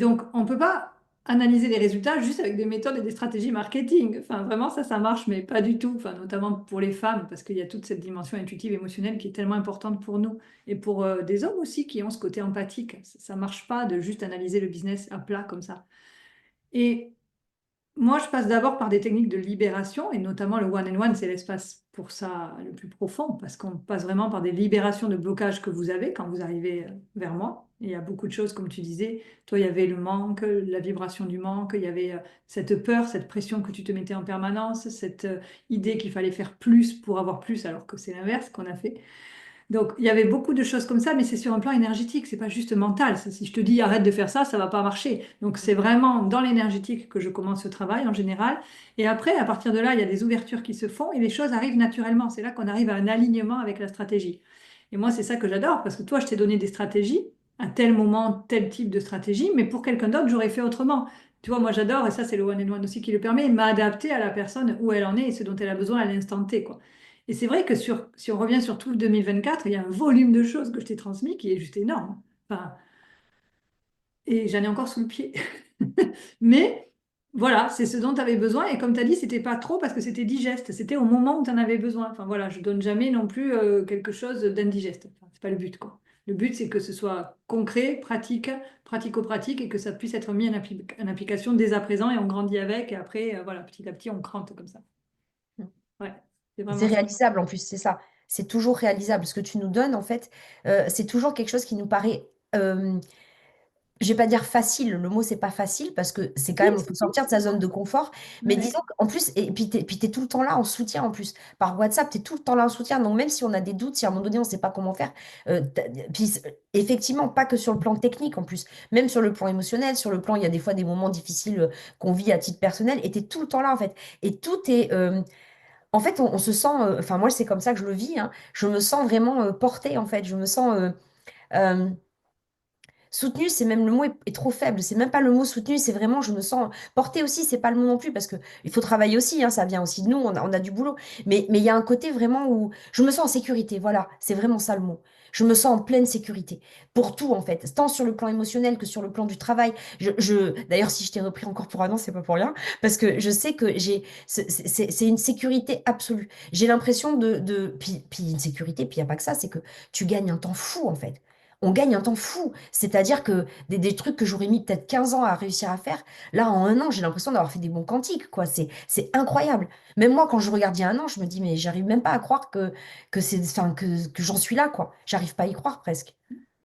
donc, on ne peut pas analyser les résultats juste avec des méthodes et des stratégies marketing. Enfin, vraiment, ça marche, mais pas du tout. Enfin, notamment pour les femmes, parce qu'il y a toute cette dimension intuitive, émotionnelle qui est tellement importante pour nous. Et pour des hommes aussi qui ont ce côté empathique. Ça ne marche pas de juste analyser le business à plat comme ça. Et moi, je passe d'abord par des techniques de libération, et notamment le one-on-one, c'est l'espace pour ça le plus profond, parce qu'on passe vraiment par des libérations de blocages que vous avez quand vous arrivez vers moi. Il y a beaucoup de choses, comme tu disais, toi, il y avait le manque, la vibration du manque, il y avait cette peur, cette pression que tu te mettais en permanence, cette idée qu'il fallait faire plus pour avoir plus, alors que c'est l'inverse qu'on a fait. Donc, il y avait beaucoup de choses comme ça, mais c'est sur un plan énergétique, c'est pas juste mental. Si je te dis arrête de faire ça, ça va pas marcher. Donc, c'est vraiment dans l'énergétique que je commence ce travail en général. Et après, à partir de là, il y a des ouvertures qui se font et les choses arrivent naturellement. C'est là qu'on arrive à un alignement avec la stratégie. Et moi, c'est ça que j'adore parce que toi, je t'ai donné des stratégies, à tel moment, tel type de stratégie, mais pour quelqu'un d'autre, j'aurais fait autrement. Tu vois, moi, j'adore, et ça, c'est le one and one aussi qui le permet, m'adapter à la personne où elle en est et ce dont elle a besoin à l'instant T, quoi. Et c'est vrai que si on revient sur tout le 2024, il y a un volume de choses que je t'ai transmis qui est juste énorme. Enfin, et j'en ai encore sous le pied. Mais voilà, c'est ce dont tu avais besoin. Et comme tu as dit, c'était pas trop parce que c'était digeste. C'était au moment où tu en avais besoin. Enfin voilà, je donne jamais non plus quelque chose d'indigeste. Enfin, c'est pas le but, quoi. Le but, c'est que ce soit concret, pratique, pratico-pratique et que ça puisse être mis en application dès à présent et on grandit avec. Et après, voilà, petit à petit, on crante comme ça. Ouais, c'est C'est vraiment ça. réalisable en plus, c'est ça. C'est toujours réalisable. Ce que tu nous donnes, en fait, c'est toujours quelque chose qui nous paraît, je vais pas dire facile, le mot c'est pas facile parce que c'est quand Si, même, il si, faut si, sortir de sa zone de confort. Mais ouais. disons qu'en plus, et puis t'es tout le temps là en soutien en plus. Par WhatsApp, tu es tout le temps là en soutien. Donc même si on a des doutes, si à un moment donné on sait pas comment faire, puis effectivement, pas que sur le plan technique en plus, même sur le plan émotionnel, sur le plan, il y a des fois des moments difficiles qu'on vit à titre personnel, et tu es tout le temps là en fait. Et tout est, en fait, on se sent, enfin moi c'est comme ça que je le vis, hein. Je me sens vraiment portée en fait. Je me sens euh, soutenue, c'est même le mot est trop faible. C'est même pas le mot soutenu, c'est vraiment je me sens portée aussi. C'est pas le mot non plus parce que il faut travailler aussi, hein, ça vient aussi de nous. On a du boulot, mais il y a un côté vraiment où je me sens en sécurité. Voilà, c'est vraiment ça le mot. Je me sens en pleine sécurité pour tout en fait, tant sur le plan émotionnel que sur le plan du travail. D'ailleurs, si je t'ai repris encore pour un an, c'est pas pour rien parce que je sais que c'est une sécurité absolue. J'ai l'impression puis une sécurité, puis il y a pas que ça, c'est que tu gagnes un temps fou en fait. On gagne un temps fou. C'est-à-dire que des trucs que j'aurais mis peut-être 15 ans à réussir à faire, là, en un an, j'ai l'impression d'avoir fait des bons quantiques, quoi. C'est incroyable. Même moi, quand je regarde il y a un an, je me dis, mais j'arrive même pas à croire que j'en suis là, quoi. J'arrive pas à y croire presque.